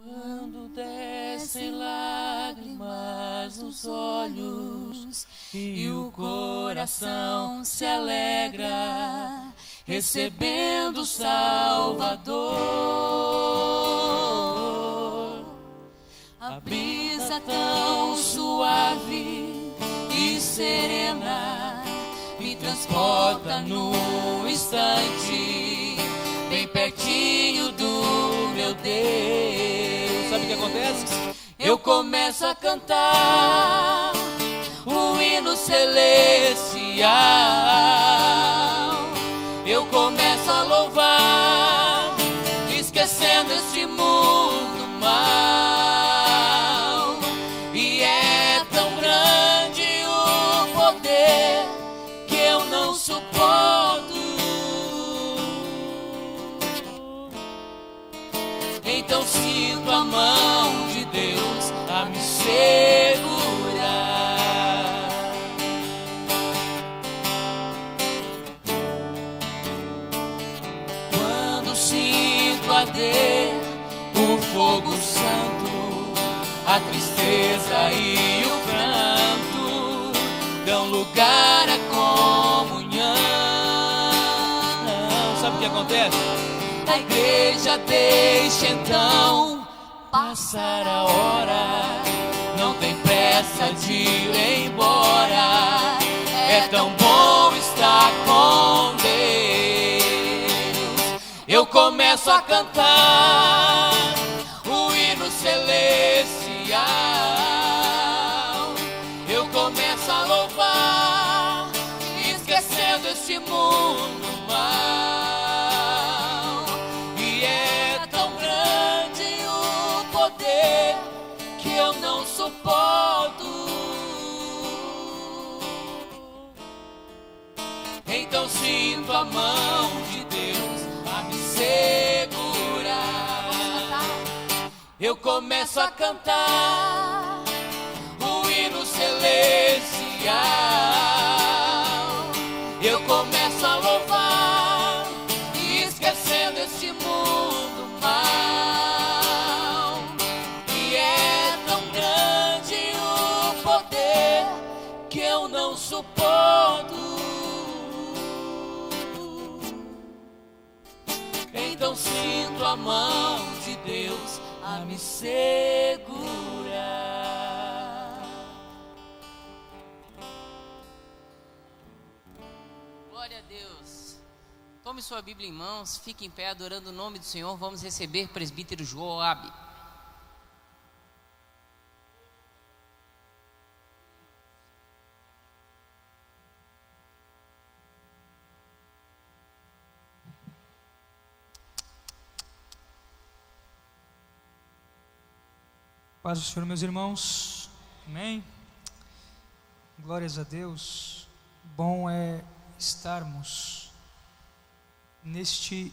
Quando descem lágrimas nos olhos e o coração se alegra, recebendo o Salvador. A brisa tão suave e serena me transporta num instante, bem pertinho do meu Deus. Sabe o que acontece? Eu começo a cantar um hino celestial. Eu começo a louvar, esquecendo este mundo mal. E é tão grande o poder que eu não suporto. Então sinto a mão de Deus a me segurar. Quando sinto arder o fogo santo, a tristeza e o pranto dão lugar à comunhão. Sabe o que acontece? A igreja deixa então passar a hora, não tem pressa de ir embora. É tão bom estar com Deus. Eu começo a cantar o hino celestial. Eu começo a louvar, esquecendo esse mundo mal. Que eu não suporto. Então sinto a mão de Deus a me segurar. Eu começo a cantar o hino celestial. Eu começo a louvar, esquecendo esse mundo mal. Que eu não suporto. Então sinto a mão de Deus a me segurar. Glória a Deus. Tome sua Bíblia em mãos, fique em pé adorando o nome do Senhor. Vamos receber presbítero Joabe. Paz do Senhor, meus irmãos, amém? Glórias a Deus. Bom é estarmos neste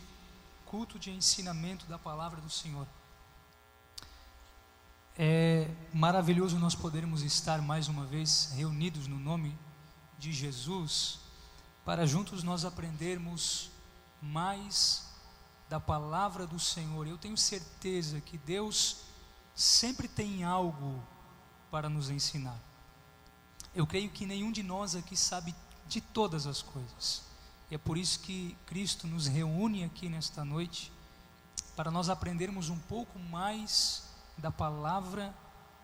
culto de ensinamento da palavra do Senhor. É maravilhoso nós podermos estar mais uma vez reunidos no nome de Jesus, para juntos nós aprendermos mais da palavra do Senhor. Eu tenho certeza que Deus sempre tem algo para nos ensinar. Eu creio que nenhum de nós aqui sabe de todas as coisas. É por isso que Cristo nos reúne aqui nesta noite, para nós aprendermos um pouco mais da palavra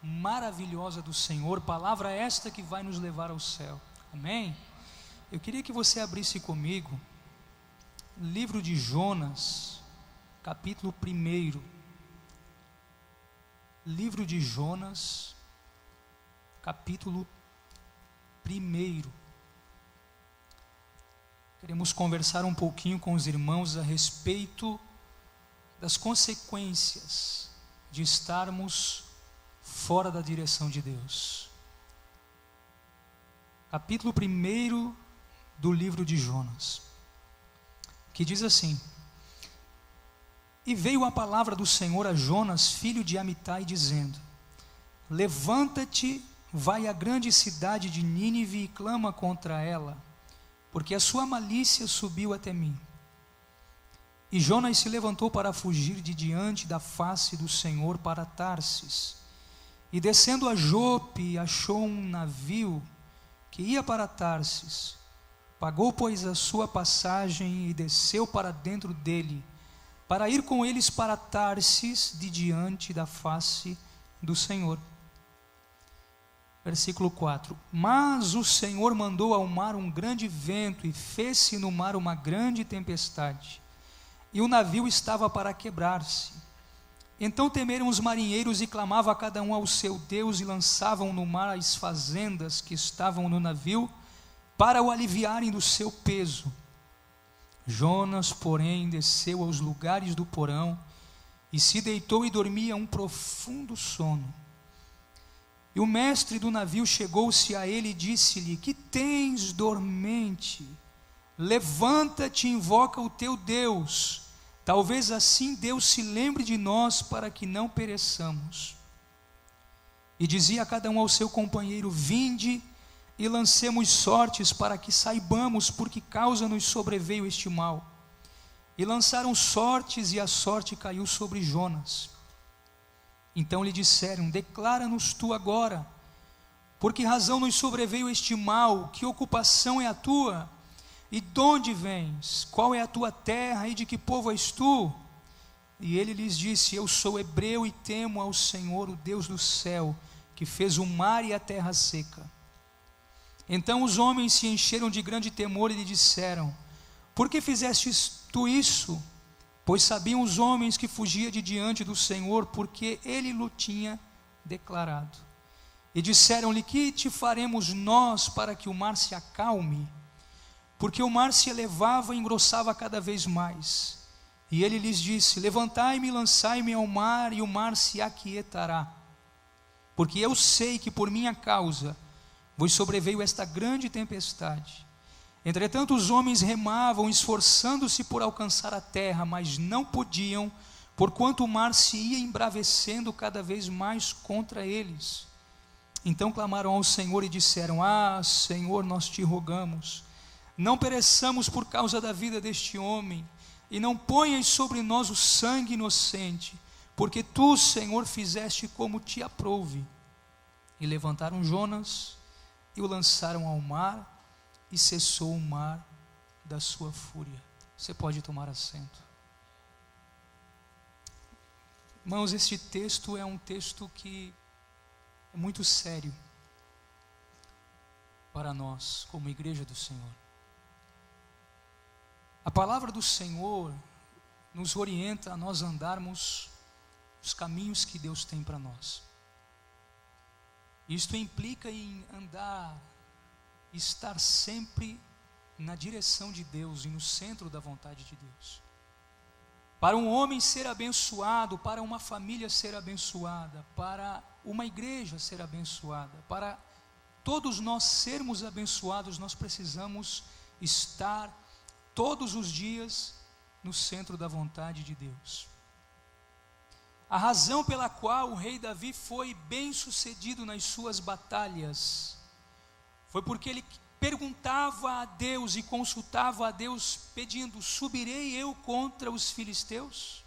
maravilhosa do Senhor, palavra esta que vai nos levar ao céu. Amém? Eu queria que você abrisse comigo livro de Jonas, capítulo 1. Livro de Jonas, capítulo 1. Queremos conversar um pouquinho com os irmãos a respeito das consequências de estarmos fora da direção de Deus. Capítulo 1 do livro de Jonas, que diz assim: E veio a palavra do Senhor a Jonas, filho de Amitai, dizendo: Levanta-te, vai à grande cidade de Nínive e clama contra ela, porque a sua malícia subiu até mim. E Jonas se levantou para fugir de diante da face do Senhor para Tarsis. E descendo a Jope, achou um navio que ia para Tarsis. Pagou, pois, a sua passagem e desceu para dentro dele, para ir com eles para Tarsis, de diante da face do Senhor. Versículo 4. Mas o Senhor mandou ao mar um grande vento, e fez-se no mar uma grande tempestade, e o navio estava para quebrar-se. Então temeram os marinheiros, e clamavam a cada um ao seu Deus, e lançavam no mar as fazendas que estavam no navio, para o aliviarem do seu peso. Jonas, porém, desceu aos lugares do porão, e se deitou e dormia um profundo sono. E o mestre do navio chegou-se a ele e disse-lhe: que tens, dormente? Levanta-te e invoca o teu Deus. Talvez assim Deus se lembre de nós, para que não pereçamos. E dizia a cada um ao seu companheiro: vinde e lancemos sortes, para que saibamos por que causa nos sobreveio este mal. E lançaram sortes, e a sorte caiu sobre Jonas. Então lhe disseram: declara-nos tu agora, por que razão nos sobreveio este mal? Que ocupação é a tua? E de onde vens? Qual é a tua terra, e de que povo és tu? E ele lhes disse: eu sou hebreu, e temo ao Senhor, o Deus do céu, que fez o mar e a terra seca. Então os homens se encheram de grande temor e lhe disseram: por que fizestes tu isso? Pois sabiam os homens que fugia de diante do Senhor, porque ele lhe tinha declarado. E disseram-lhe: que te faremos nós para que o mar se acalme? Porque o mar se elevava e engrossava cada vez mais. E ele lhes disse: levantai-me e lançai-me ao mar, e o mar se aquietará. Porque eu sei que por minha causa vos sobreveio esta grande tempestade. Entretanto os homens remavam, esforçando-se por alcançar a terra, mas não podiam, porquanto o mar se ia embravecendo cada vez mais contra eles. Então clamaram ao Senhor e disseram: ah, Senhor, nós te rogamos, não pereçamos por causa da vida deste homem, e não ponhas sobre nós o sangue inocente, porque tu, Senhor, fizeste como te aprouve. E levantaram Jonas e o lançaram ao mar, e cessou o mar da sua fúria. Você pode tomar assento. Irmãos, este texto é um texto que é muito sério para nós, como igreja do Senhor. A palavra do Senhor nos orienta a nós andarmos os caminhos que Deus tem para nós. Isto implica em andar, estar sempre na direção de Deus e no centro da vontade de Deus. Para um homem ser abençoado, para uma família ser abençoada, para uma igreja ser abençoada, para todos nós sermos abençoados, nós precisamos estar todos os dias no centro da vontade de Deus. A razão pela qual o rei Davi foi bem sucedido nas suas batalhas foi porque ele perguntava a Deus e consultava a Deus pedindo: subirei eu contra os filisteus?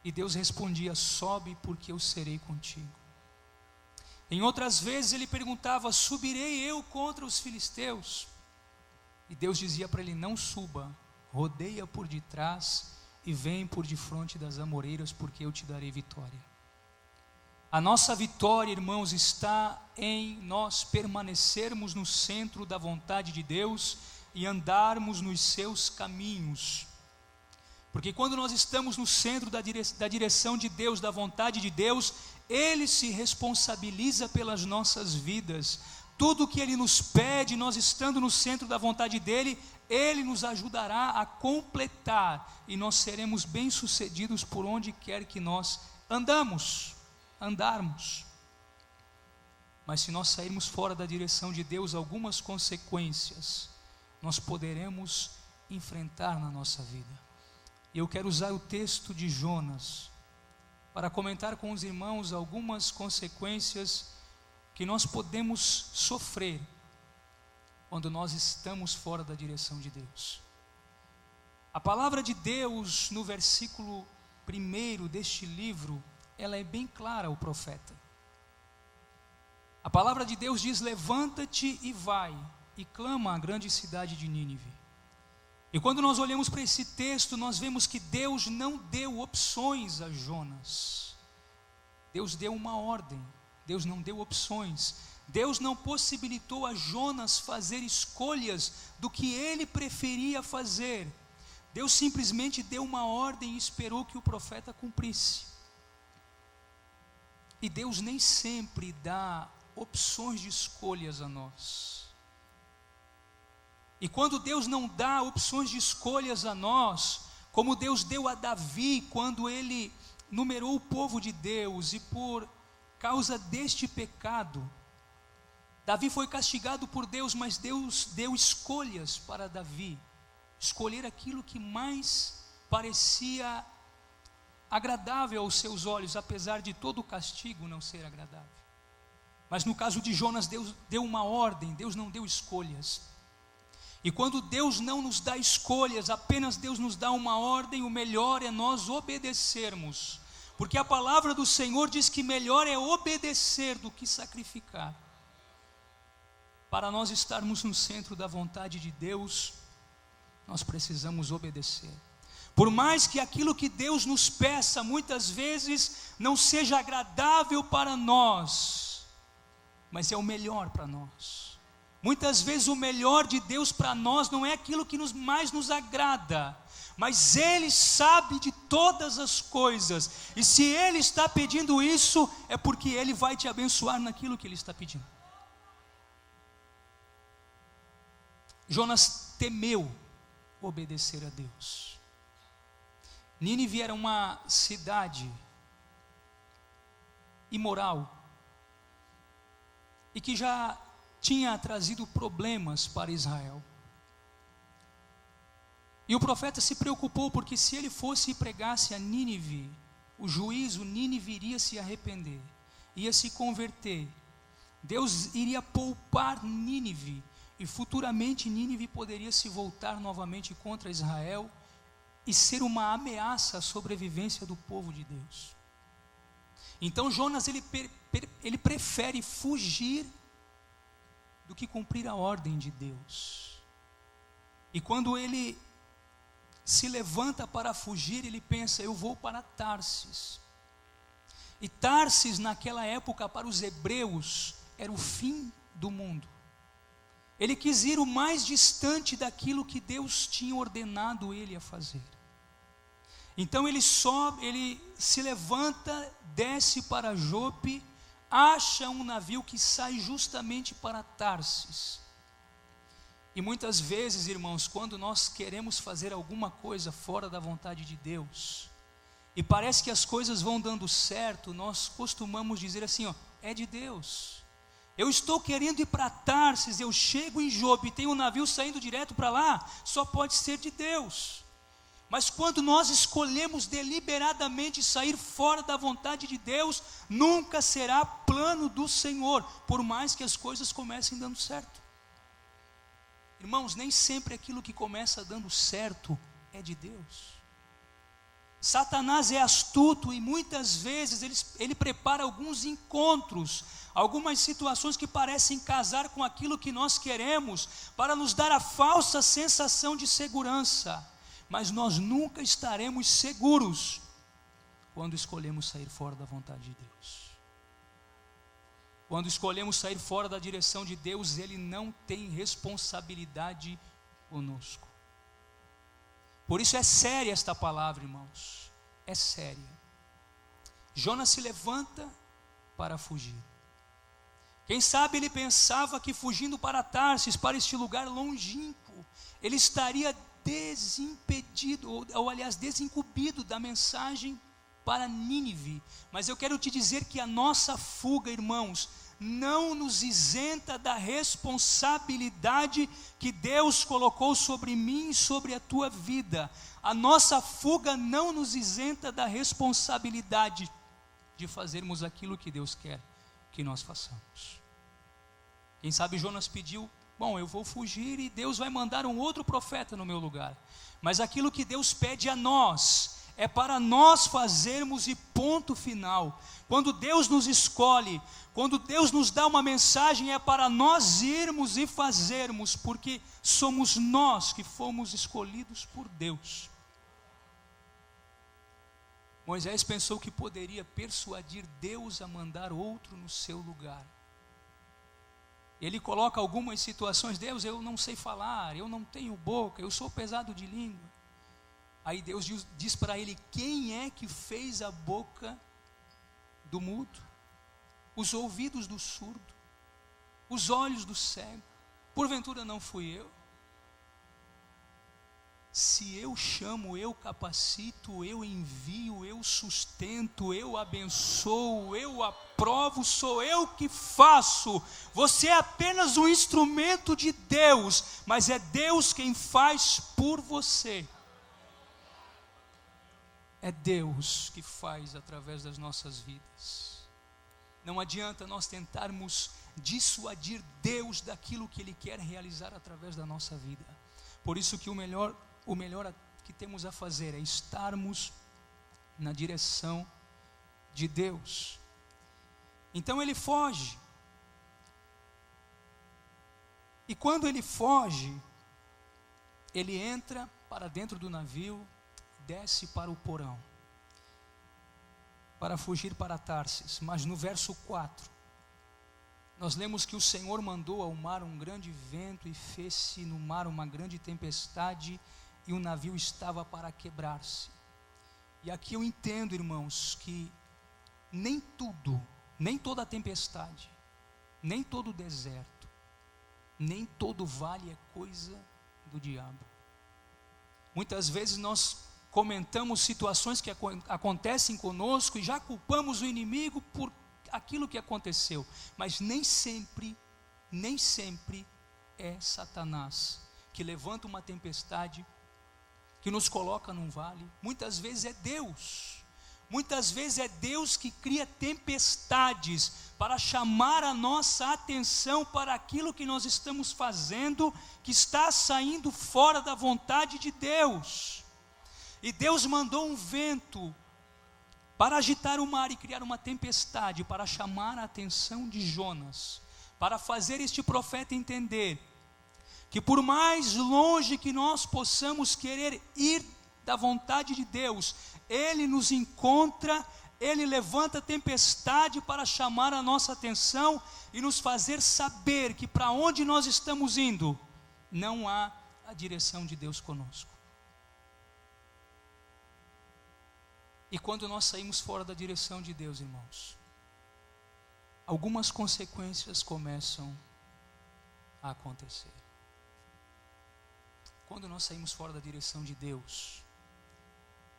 E Deus respondia: sobe, porque eu serei contigo. Em outras vezes ele perguntava: subirei eu contra os filisteus? E Deus dizia para ele: não suba, rodeia por detrás e vem por defronte das amoreiras, porque eu te darei vitória. A nossa vitória, irmãos, está em nós permanecermos no centro da vontade de Deus e andarmos nos seus caminhos. Porque quando nós estamos no centro da direção de Deus, da vontade de Deus, Ele se responsabiliza pelas nossas vidas. Tudo o que Ele nos pede, nós estando no centro da vontade dEle, Ele nos ajudará a completar, e nós seremos bem-sucedidos por onde quer que nós andarmos. Mas se nós sairmos fora da direção de Deus, algumas consequências nós poderemos enfrentar na nossa vida. E eu quero usar o texto de Jonas para comentar com os irmãos algumas consequências que nós podemos sofrer quando nós estamos fora da direção de Deus. A palavra de Deus, no versículo 1 deste livro, ela é bem clara ao profeta. A palavra de Deus diz: levanta-te e vai, e clama à grande cidade de Nínive. E quando nós olhamos para esse texto, nós vemos que Deus não deu opções a Jonas. Deus deu uma ordem, Deus não deu opções. Deus não possibilitou a Jonas fazer escolhas do que ele preferia fazer. Deus simplesmente deu uma ordem e esperou que o profeta cumprisse. E Deus nem sempre dá opções de escolhas a nós. E quando Deus não dá opções de escolhas a nós, como Deus deu a Davi quando ele numerou o povo de Deus, e por causa deste pecado, Davi foi castigado por Deus, mas Deus deu escolhas para Davi, escolher aquilo que mais parecia agradável aos seus olhos, apesar de todo o castigo não ser agradável. Mas no caso de Jonas, Deus deu uma ordem, Deus não deu escolhas. E quando Deus não nos dá escolhas, apenas Deus nos dá uma ordem, o melhor é nós obedecermos. Porque a palavra do Senhor diz que melhor é obedecer do que sacrificar. Para nós estarmos no centro da vontade de Deus, nós precisamos obedecer. Por mais que aquilo que Deus nos peça, muitas vezes não seja agradável para nós, mas é o melhor para nós. Muitas vezes o melhor de Deus para nós não é aquilo que mais nos agrada, mas Ele sabe de todas as coisas, e se Ele está pedindo isso, é porque Ele vai te abençoar naquilo que Ele está pedindo. Jonas temeu obedecer a Deus. Nínive era uma cidade imoral, e que já tinha trazido problemas para Israel. E o profeta se preocupou, porque se ele fosse e pregasse a Nínive, o juízo, Nínive iria se arrepender, ia se converter. Deus iria poupar Nínive, e futuramente Nínive poderia se voltar novamente contra Israel e ser uma ameaça à sobrevivência do povo de Deus. Então Jonas ele prefere fugir do que cumprir a ordem de Deus. E quando ele se levanta para fugir, ele pensa: eu vou para Tarsis. E Tarsis naquela época para os hebreus era o fim do mundo. Ele quis ir o mais distante daquilo que Deus tinha ordenado ele a fazer. Então ele sobe, ele se levanta, desce para Jope, acha um navio que sai justamente para Tarsis. E muitas vezes, irmãos, quando nós queremos fazer alguma coisa fora da vontade de Deus, e parece que as coisas vão dando certo, nós costumamos dizer assim: ó, é de Deus. Eu estou querendo ir para Tarsis, eu chego em Jope e tem um navio saindo direto para lá, só pode ser de Deus. Mas quando nós escolhemos deliberadamente sair fora da vontade de Deus, nunca será plano do Senhor, por mais que as coisas comecem dando certo. Irmãos, nem sempre aquilo que começa dando certo é de Deus. Satanás é astuto e muitas vezes ele prepara alguns encontros, algumas situações que parecem casar com aquilo que nós queremos, para nos dar a falsa sensação de segurança. Mas nós nunca estaremos seguros quando escolhemos sair fora da vontade de Deus. Quando escolhemos sair fora da direção de Deus, Ele não tem responsabilidade conosco. Por isso é séria esta palavra, irmãos. É séria. Jonas se levanta para fugir. Quem sabe ele pensava que fugindo para Tarsis, para este lugar longínquo, ele estaria desimpedido, ou aliás desincumbido da mensagem para Nínive. Mas eu quero te dizer que a nossa fuga, irmãos, não nos isenta da responsabilidade que Deus colocou sobre mim e sobre a tua vida. A nossa fuga não nos isenta da responsabilidade de fazermos aquilo que Deus quer que nós façamos. Quem sabe Jonas pediu bom, eu vou fugir e Deus vai mandar um outro profeta no meu lugar. Mas aquilo que Deus pede a nós é para nós fazermos e ponto final. Quando Deus nos escolhe, quando Deus nos dá uma mensagem, é para nós irmos e fazermos, porque somos nós que fomos escolhidos por Deus. Moisés pensou que poderia persuadir Deus a mandar outro no seu lugar. Ele coloca algumas situações: Deus, eu não sei falar, eu não tenho boca, eu sou pesado de língua. Aí Deus diz para ele: quem é que fez a boca do mudo, os ouvidos do surdo, os olhos do cego? Porventura não fui eu? Se eu chamo, eu capacito, eu envio, eu sustento, eu abençoo, eu aprovo, sou eu que faço. Você é apenas um instrumento de Deus, mas é Deus quem faz por você. É Deus que faz através das nossas vidas. Não adianta nós tentarmos dissuadir Deus daquilo que Ele quer realizar através da nossa vida. Por isso que o melhor que temos a fazer é estarmos na direção de Deus. Então ele foge. E quando ele foge, ele entra para dentro do navio, desce para o porão, para fugir para Tarsis. Mas no verso 4, nós lemos que o Senhor mandou ao mar um grande vento e fez-se no mar uma grande tempestade, e o navio estava para quebrar-se. E aqui eu entendo, irmãos, que nem tudo, nem toda tempestade, nem todo deserto, nem todo vale é coisa do diabo. Muitas vezes nós comentamos situações que acontecem conosco e já culpamos o inimigo por aquilo que aconteceu, mas nem sempre é Satanás que levanta uma tempestade, que nos coloca num vale. Muitas vezes é Deus. Muitas vezes é Deus que cria tempestades para chamar a nossa atenção para aquilo que nós estamos fazendo, que está saindo fora da vontade de Deus. E Deus mandou um vento para agitar o mar e criar uma tempestade, para chamar a atenção de Jonas, para fazer este profeta entender que por mais longe que nós possamos querer ir da vontade de Deus, Ele nos encontra, Ele levanta a tempestade para chamar a nossa atenção e nos fazer saber que para onde nós estamos indo, não há a direção de Deus conosco. E quando nós saímos fora da direção de Deus, irmãos, algumas consequências começam a acontecer. Quando nós saímos fora da direção de Deus,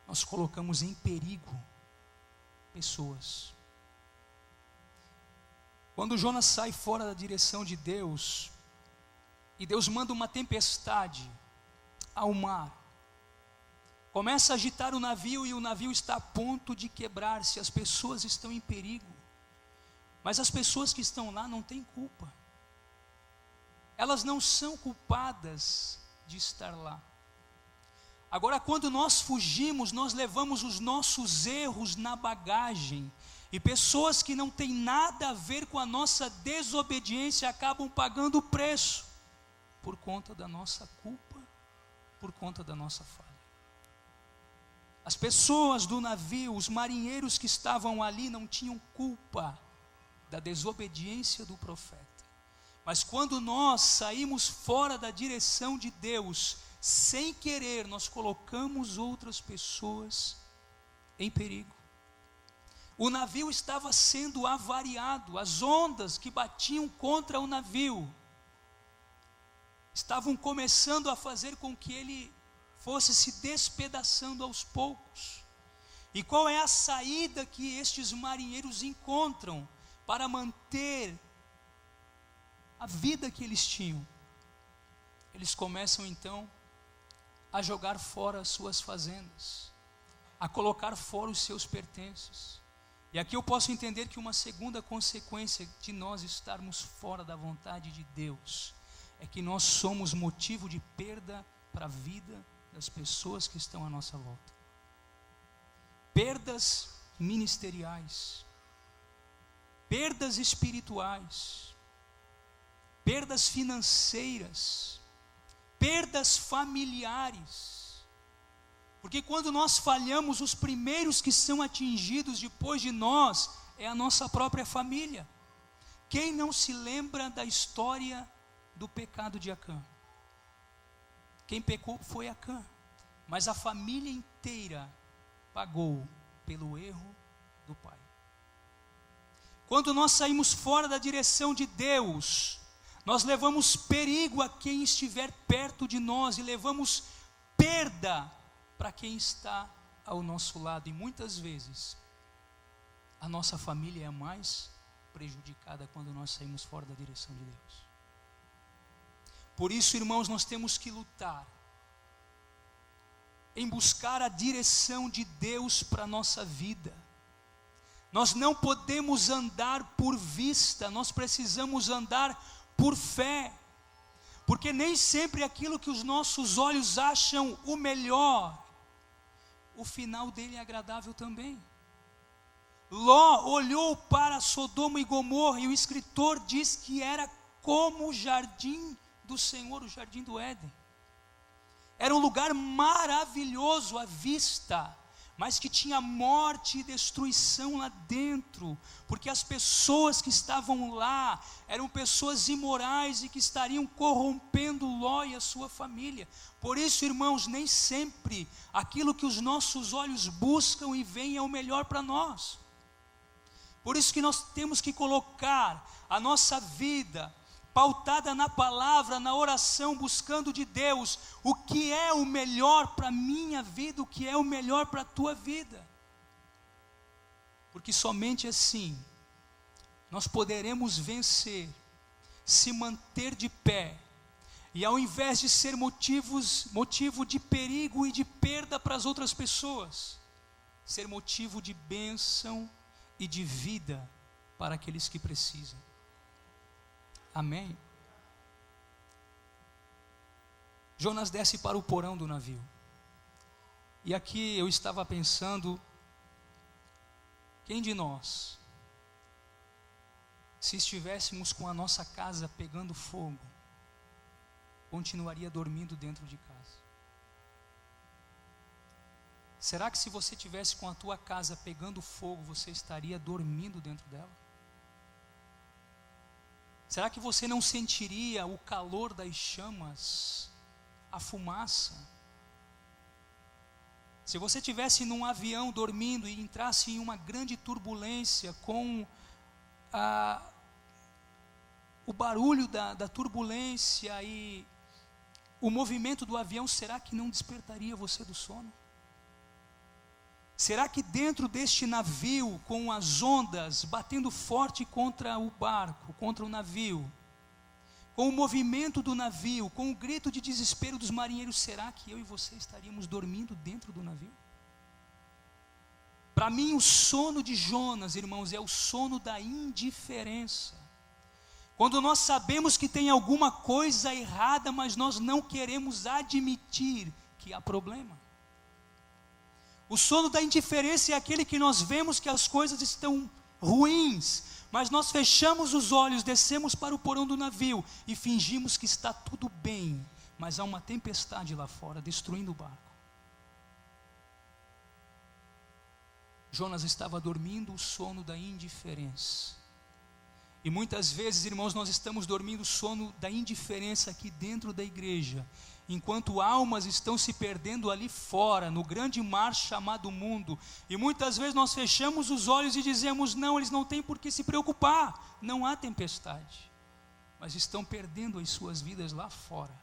nós colocamos em perigo pessoas. Quando Jonas sai fora da direção de Deus, e Deus manda uma tempestade ao mar, começa a agitar o navio e o navio está a ponto de quebrar-se, as pessoas estão em perigo, mas as pessoas que estão lá não têm culpa, elas não são culpadas de estar lá. Agora, quando nós fugimos, nós levamos os nossos erros na bagagem, e pessoas que não têm nada a ver com a nossa desobediência acabam pagando o preço, por conta da nossa culpa, por conta da nossa falha. As pessoas do navio, os marinheiros que estavam ali não tinham culpa da desobediência do profeta. Mas quando nós saímos fora da direção de Deus, sem querer, nós colocamos outras pessoas em perigo. O navio estava sendo avariado, as ondas que batiam contra o navio estavam começando a fazer com que ele fosse se despedaçando aos poucos. E qual é a saída que estes marinheiros encontram para manter a vida que eles tinham? Eles começam então a jogar fora as suas fazendas, a colocar fora os seus pertences. E aqui eu posso entender que uma segunda consequência de nós estarmos fora da vontade de Deus é que nós somos motivo de perda para a vida das pessoas que estão à nossa volta. Perdas ministeriais, perdas espirituais, perdas financeiras, perdas familiares. Porque quando nós falhamos, os primeiros que são atingidos depois de nós é a nossa própria família. Quem não se lembra da história do pecado de Acã? Quem pecou foi Acã, mas a família inteira pagou pelo erro do pai. Quando nós saímos fora da direção de Deus, nós levamos perigo a quem estiver perto de nós e levamos perda para quem está ao nosso lado. E muitas vezes a nossa família é a mais prejudicada quando nós saímos fora da direção de Deus. Por isso, irmãos, nós temos que lutar em buscar a direção de Deus para a nossa vida. Nós não podemos andar por vista, nós precisamos andar por fé, porque nem sempre aquilo que os nossos olhos acham o melhor, o final dele é agradável também. Ló olhou para Sodoma e Gomorra e o escritor diz que era como o jardim do Senhor, o jardim do Éden. Era um lugar maravilhoso à vista, mas que tinha morte e destruição lá dentro, porque as pessoas que estavam lá eram pessoas imorais e que estariam corrompendo Ló e a sua família. Por isso, irmãos, nem sempre aquilo que os nossos olhos buscam e veem é o melhor para nós. Por isso que nós temos que colocar a nossa vida pautada na palavra, na oração, buscando de Deus o que é o melhor para a minha vida, o que é o melhor para a tua vida. Porque somente assim nós poderemos vencer, se manter de pé, e ao invés de ser motivo de perigo e de perda para as outras pessoas, ser motivo de bênção e de vida para aqueles que precisam. Amém? Jonas desce para o porão do navio. E aqui eu estava pensando, quem de nós, se estivéssemos com a nossa casa pegando fogo, continuaria dormindo dentro de casa? Será que se você tivesse com a tua casa pegando fogo, você estaria dormindo dentro dela? Será que você não sentiria o calor das chamas, a fumaça? Se você estivesse num avião dormindo e entrasse em uma grande turbulência com o barulho da turbulência e o movimento do avião, será que não despertaria você do sono? Será que dentro deste navio, com as ondas batendo forte contra o barco, contra o navio, com o movimento do navio, com o grito de desespero dos marinheiros, será que eu e você estaríamos dormindo dentro do navio? Para mim, o sono de Jonas, irmãos, é o sono da indiferença. Quando nós sabemos que tem alguma coisa errada, mas nós não queremos admitir que há problema. O sono da indiferença é aquele que nós vemos que as coisas estão ruins, mas nós fechamos os olhos, descemos para o porão do navio e fingimos que está tudo bem, mas há uma tempestade lá fora, destruindo o barco. Jonas estava dormindo o sono da indiferença. E muitas vezes, irmãos, nós estamos dormindo o sono da indiferença aqui dentro da igreja, enquanto almas estão se perdendo ali fora, no grande mar chamado mundo. E muitas vezes nós fechamos os olhos e dizemos, não, eles não têm por que se preocupar, não há tempestade. Mas estão perdendo as suas vidas lá fora.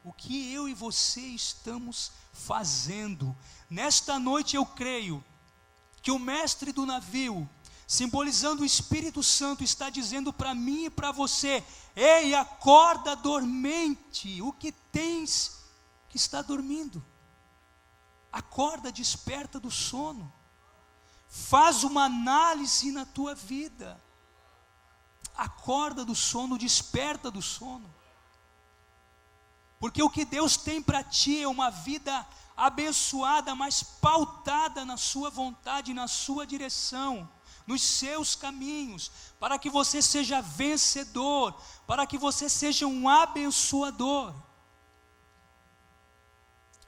O que eu e você estamos fazendo? Nesta noite eu creio que o mestre do navio, simbolizando o Espírito Santo, está dizendo para mim e para você, ei, acorda dormente, o que tens que está dormindo? Acorda, desperta do sono, faz uma análise na tua vida, acorda do sono, desperta do sono. Porque o que Deus tem para ti é uma vida abençoada, mas pautada na sua vontade, na sua direção, nos seus caminhos, para que você seja vencedor, para que você seja um abençoador.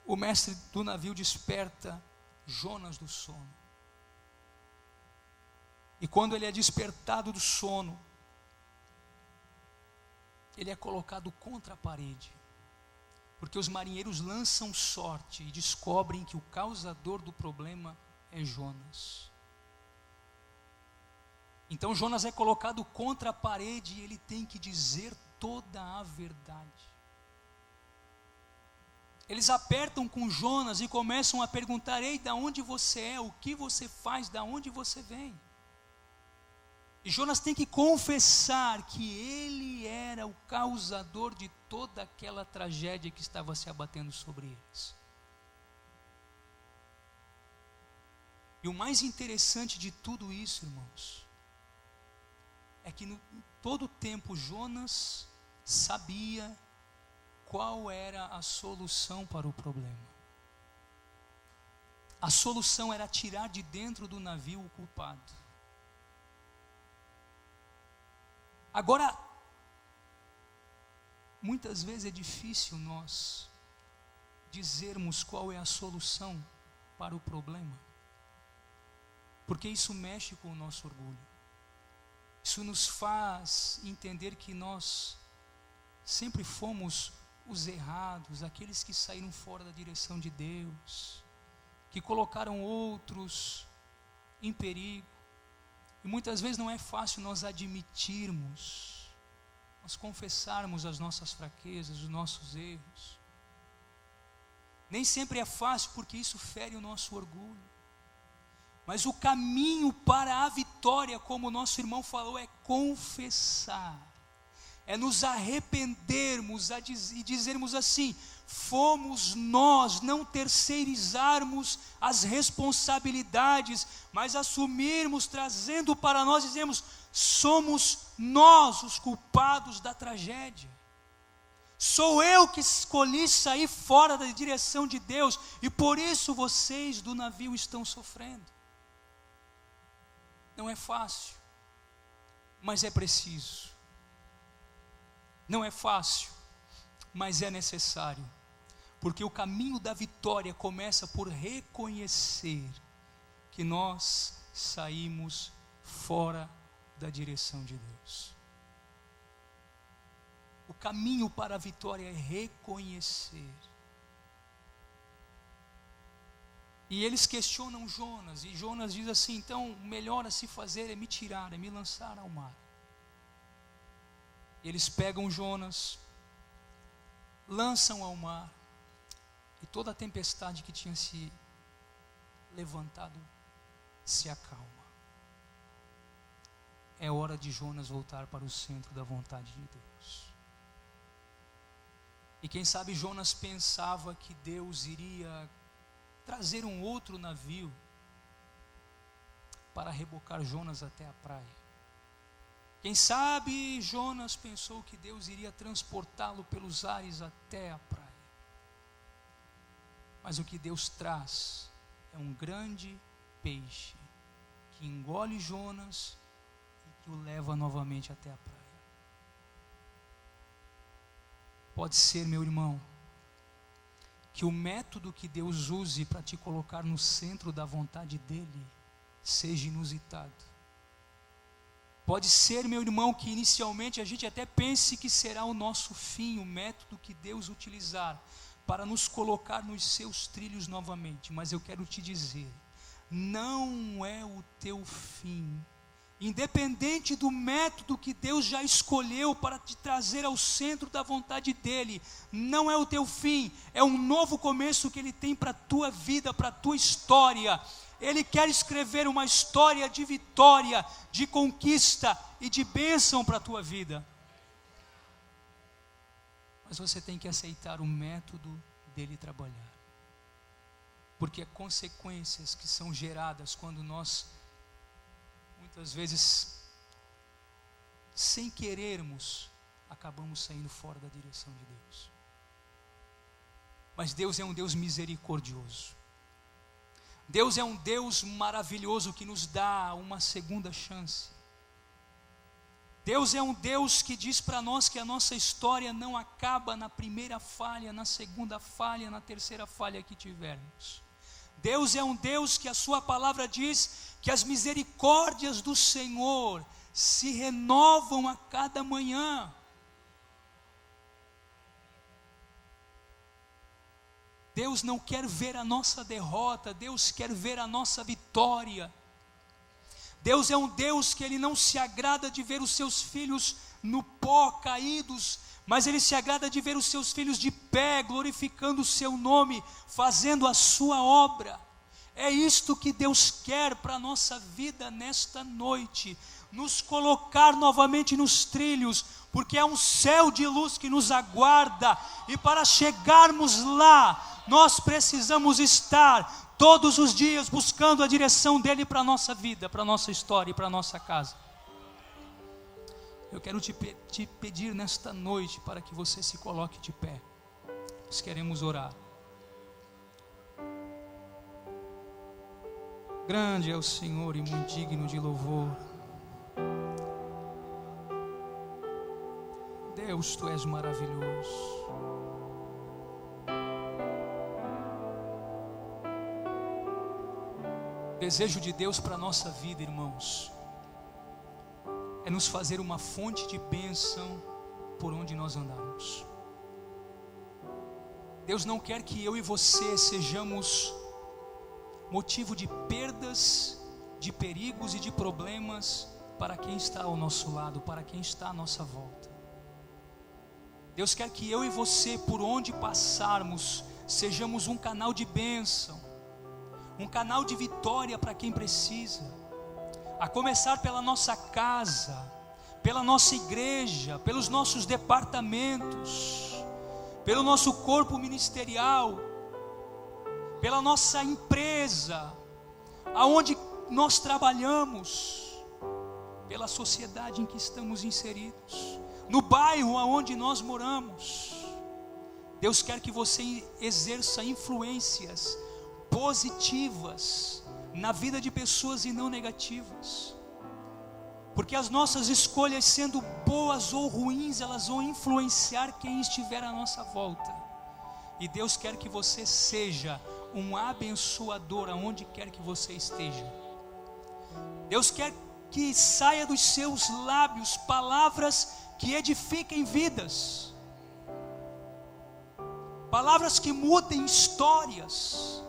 O mestre do navio desperta Jonas do sono. E quando ele é despertado do sono, ele é colocado contra a parede, porque os marinheiros lançam sorte e descobrem que o causador do problema é Jonas. Então Jonas é colocado contra a parede e ele tem que dizer toda a verdade. Eles apertam com Jonas e começam a perguntar: ei, da onde você é? O que você faz? Da onde você vem? E Jonas tem que confessar que ele era o causador de toda aquela tragédia que estava se abatendo sobre eles. E o mais interessante de tudo isso, irmãos, é que em todo o tempo Jonas sabia qual era a solução para o problema. A solução era tirar de dentro do navio o culpado. Agora, muitas vezes é difícil nós dizermos qual é a solução para o problema, porque isso mexe com o nosso orgulho. Isso nos faz entender que nós sempre fomos os errados, aqueles que saíram fora da direção de Deus, que colocaram outros em perigo. E muitas vezes não é fácil nós admitirmos, nós confessarmos as nossas fraquezas, os nossos erros. Nem sempre é fácil, porque isso fere o nosso orgulho. Mas o caminho para a vitória, como o nosso irmão falou, é confessar, é nos arrependermos e dizermos assim: fomos nós, não terceirizarmos as responsabilidades, mas assumirmos, trazendo para nós, dizemos: somos nós os culpados da tragédia. Sou eu que escolhi sair fora da direção de Deus, e por isso vocês do navio estão sofrendo. Não é fácil, mas é preciso. Não é fácil, mas é necessário, porque o caminho da vitória começa por reconhecer que nós saímos fora da direção de Deus. O caminho para a vitória é reconhecer. E eles questionam Jonas, e Jonas diz assim: então o melhor a se fazer é me tirar, é me lançar ao mar. Eles pegam Jonas, lançam ao mar, e toda a tempestade que tinha se levantado se acalma. É hora de Jonas voltar para o centro da vontade de Deus. E quem sabe Jonas pensava que Deus iria trazer um outro navio para rebocar Jonas até a praia. Quem sabe Jonas pensou que Deus iria transportá-lo pelos ares até a praia. Mas o que Deus traz é um grande peixe que engole Jonas e que o leva novamente até a praia. Pode ser, meu irmão, que o método que Deus use para te colocar no centro da vontade dEle seja inusitado. Pode ser, meu irmão, que inicialmente a gente até pense que será o nosso fim, o método que Deus utilizar para nos colocar nos seus trilhos novamente. Mas eu quero te dizer, não é o teu fim. Independente do método que Deus já escolheu para te trazer ao centro da vontade dEle, não é o teu fim, é um novo começo que Ele tem para a tua vida, para a tua história. Ele quer escrever uma história de vitória, de conquista e de bênção para a tua vida. Mas você tem que aceitar o método dEle trabalhar, porque há consequências que são geradas quando nós, muitas vezes, sem querermos, acabamos saindo fora da direção de Deus. Mas Deus é um Deus misericordioso. Deus é um Deus maravilhoso que nos dá uma segunda chance. Deus é um Deus que diz para nós que a nossa história não acaba na primeira falha, na segunda falha, na terceira falha que tivermos. Deus é um Deus que a sua palavra diz que as misericórdias do Senhor se renovam a cada manhã. Deus não quer ver a nossa derrota, Deus quer ver a nossa vitória. Deus é um Deus que Ele não se agrada de ver os seus filhos no pó, caídos, mas Ele se agrada de ver os seus filhos de pé, glorificando o seu nome, fazendo a sua obra. É isto que Deus quer para a nossa vida nesta noite, nos colocar novamente nos trilhos, porque é um céu de luz que nos aguarda, e para chegarmos lá, nós precisamos estar todos os dias buscando a direção dEle para a nossa vida, para a nossa história e para a nossa casa. Eu quero te pedir nesta noite para que você se coloque de pé. Nós queremos orar. Grande é o Senhor e muito digno de louvor. Deus, Tu és maravilhoso. O desejo de Deus para a nossa vida, irmãos, é nos fazer uma fonte de bênção por onde nós andarmos. Deus não quer que eu e você sejamos motivo de perdas, de perigos e de problemas para quem está ao nosso lado, para quem está à nossa volta. Deus quer que eu e você, por onde passarmos, sejamos um canal de bênção, um canal de vitória para quem precisa, a começar pela nossa casa, pela nossa igreja, pelos nossos departamentos, pelo nosso corpo ministerial, pela nossa empresa, aonde nós trabalhamos, pela sociedade em que estamos inseridos, no bairro aonde nós moramos. Deus quer que você exerça influências positivas na vida de pessoas e não negativas, porque as nossas escolhas, sendo boas ou ruins, elas vão influenciar quem estiver à nossa volta. E Deus quer que você seja um abençoador aonde quer que você esteja. Deus quer que saia dos seus lábios palavras que edifiquem vidas, palavras que mudem histórias.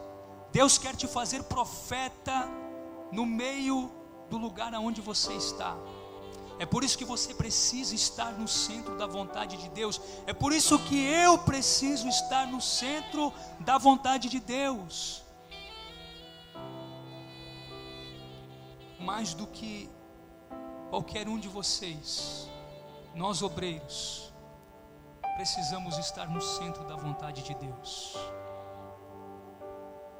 Deus quer te fazer profeta no meio do lugar aonde você está. É por isso que você precisa estar no centro da vontade de Deus. É por isso que eu preciso estar no centro da vontade de Deus. Mais do que qualquer um de vocês, nós obreiros precisamos estar no centro da vontade de Deus.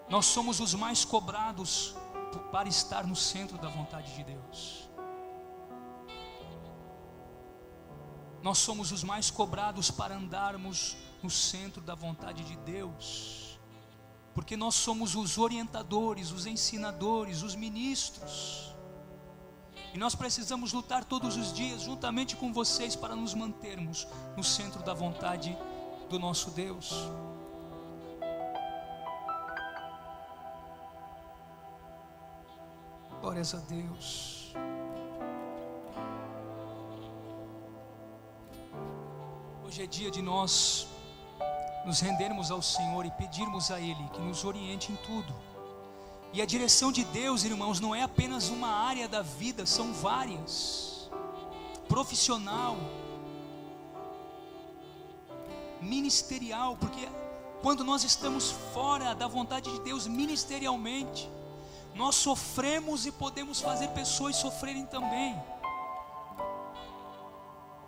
Nós somos os mais cobrados para estar no centro da vontade de Deus. Nós somos os mais cobrados para andarmos no centro da vontade de Deus, porque nós somos os orientadores, os ensinadores, os ministros, e nós precisamos lutar todos os dias juntamente com vocês para nos mantermos no centro da vontade do nosso Deus. Glórias a Deus. Hoje é dia de nós nos rendermos ao Senhor e pedirmos a Ele que nos oriente em tudo. E a direção de Deus, irmãos, não é apenas uma área da vida, são várias: profissional, ministerial, porque quando nós estamos fora da vontade de Deus ministerialmente, nós sofremos e podemos fazer pessoas sofrerem também.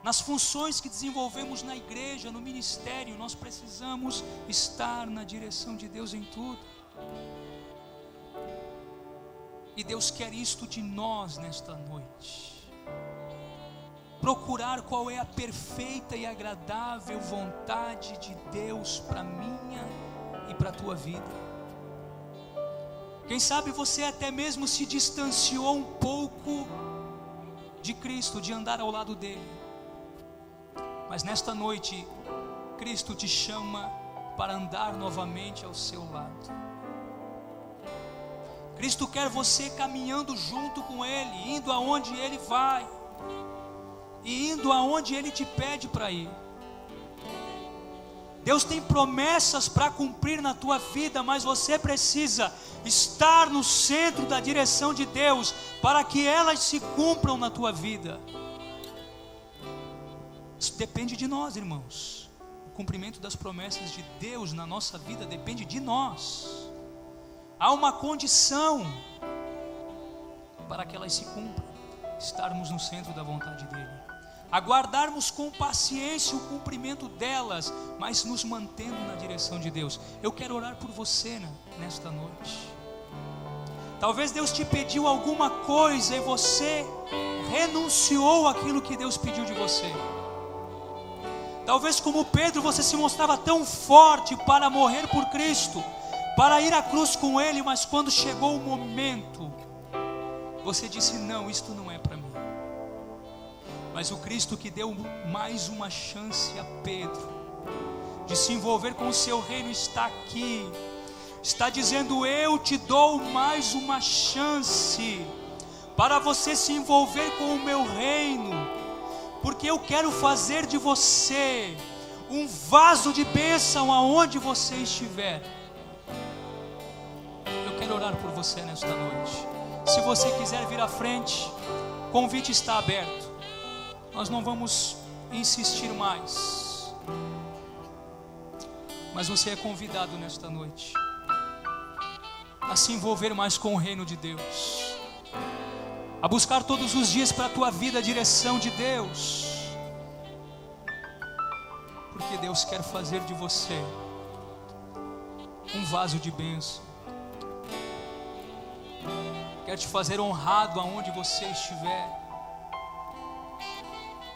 Nas funções que desenvolvemos na igreja, no ministério, nós precisamos estar na direção de Deus em tudo. E Deus quer isto de nós nesta noite. Procurar qual é a perfeita e agradável vontade de Deus para minha e para a tua vida. Quem sabe você até mesmo se distanciou um pouco de Cristo, de andar ao lado dele. Mas nesta noite, Cristo te chama para andar novamente ao seu lado. Cristo quer você caminhando junto com ele, indo aonde ele vai, e indo aonde ele te pede para ir. Deus tem promessas para cumprir na tua vida, mas você precisa estar no centro da direção de Deus, para que elas se cumpram na tua vida. Isso depende de nós, irmãos. O cumprimento das promessas de Deus na nossa vida depende de nós. Há uma condição para que elas se cumpram: estarmos no centro da vontade dele, aguardarmos com paciência o cumprimento delas, mas nos mantendo na direção de Deus. Eu quero orar por você nesta noite. Talvez Deus te pediu alguma coisa e você renunciou àquilo que Deus pediu de você. Talvez, como Pedro, você se mostrava tão forte para morrer por Cristo, para ir à cruz com ele, mas quando chegou o momento, você disse: não, isto não é para mim. Mas o Cristo que deu mais uma chance a Pedro de se envolver com o seu reino está aqui, está dizendo: eu te dou mais uma chance para você se envolver com o meu reino, porque eu quero fazer de você um vaso de bênção aonde você estiver. Eu quero orar por você nesta noite. Se você quiser vir à frente, o convite está aberto. Nós não vamos insistir mais, mas você é convidado nesta noite a se envolver mais com o reino de Deus, a buscar todos os dias para a tua vida a direção de Deus, porque Deus quer fazer de você um vaso de bênção, quer te fazer honrado aonde você estiver,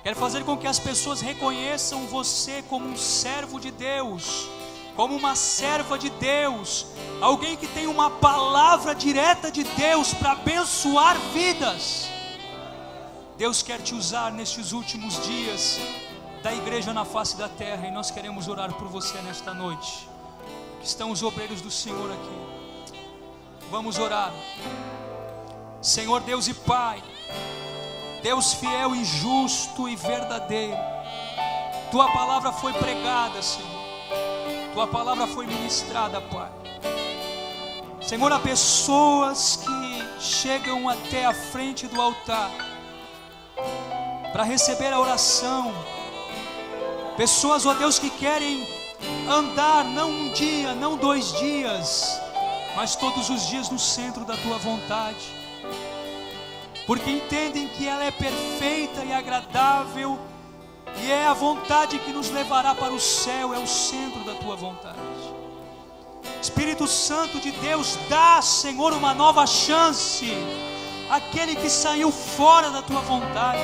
quer fazer com que as pessoas reconheçam você como um servo de Deus, como uma serva de Deus, alguém que tem uma palavra direta de Deus para abençoar vidas. Deus quer te usar nestes últimos dias da igreja na face da terra, e nós queremos orar por você nesta noite. Que estão os obreiros do Senhor aqui. Vamos orar. Senhor Deus e Pai, Deus fiel e justo e verdadeiro, tua palavra foi pregada, Senhor, tua palavra foi ministrada, Pai. Senhor, há pessoas que chegam até a frente do altar para receber a oração, pessoas, ó Deus, que querem andar não um dia, não 2 dias, mas todos os dias no centro da tua vontade, porque entendem que ela é perfeita e agradável, e é a vontade que nos levará para o céu, é o centro da tua vontade. Espírito Santo de Deus, dá, Senhor, uma nova chance àquele que saiu fora da tua vontade,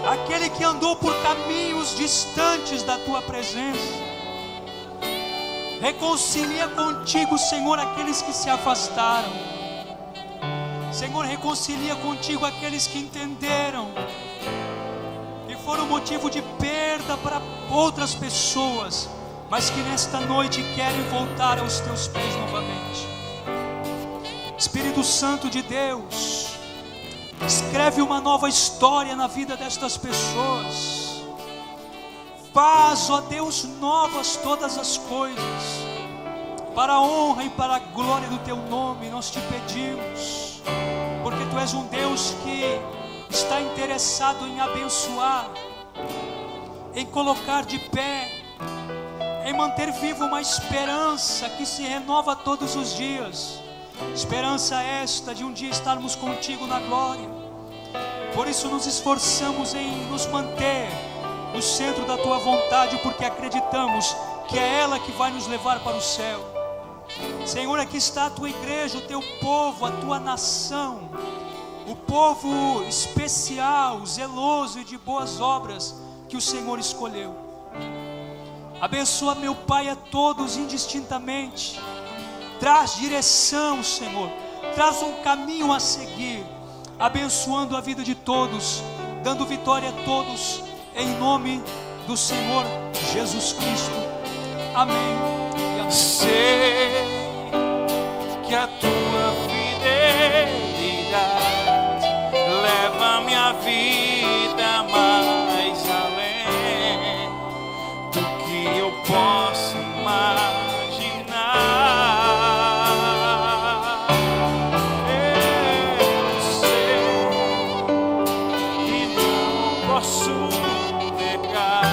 aquele que andou por caminhos distantes da tua presença. Reconcilia contigo, Senhor, aqueles que se afastaram. Senhor, reconcilia contigo aqueles que entenderam que foram motivo de perda para outras pessoas, mas que nesta noite querem voltar aos teus pés novamente. Espírito Santo de Deus, escreve uma nova história na vida destas pessoas. Faz, ó Deus, novas todas as coisas, para a honra e para a glória do teu nome. Nós te pedimos, porque tu és um Deus que está interessado em abençoar, em colocar de pé, em manter viva uma esperança que se renova todos os dias. Esperança esta de um dia estarmos contigo na glória. Por isso nos esforçamos em nos manter no centro da tua vontade, porque acreditamos que é ela que vai nos levar para o céu. Senhor, aqui está a tua igreja, o teu povo, a tua nação, o povo especial, zeloso e de boas obras que o Senhor escolheu. Abençoa, meu Pai, a todos indistintamente. Traz direção, Senhor. Traz um caminho a seguir, abençoando a vida de todos, dando vitória a todos, em nome do Senhor Jesus Cristo. Amém e amém. Sei que a tua fidelidade leva minha vida mais além do que eu posso imaginar. Eu sei que não posso negar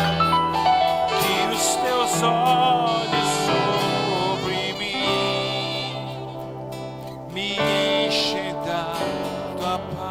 que os teus olhos sobre mim me enchem da tua paz.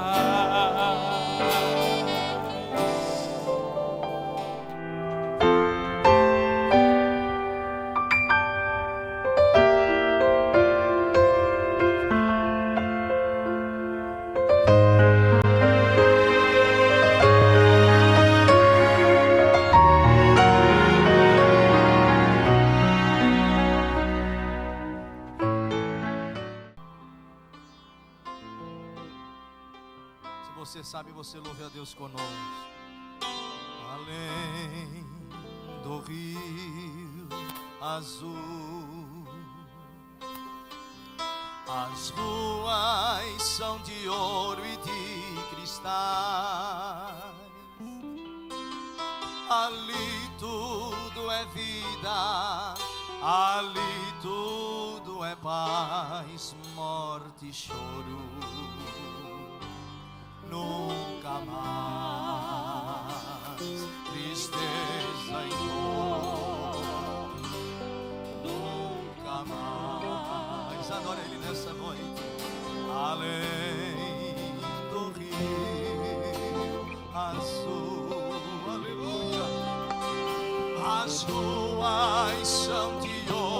Se você sabe, você louve a Deus conosco. Além do rio azul, as ruas são de ouro e de cristais. Ali tudo é vida, ali tudo é paz, morte e choro. Nunca mais tristeza e dor, nunca mais. Adora Ele nessa noite. Além do rio azul, aleluia, as ruas são de ouro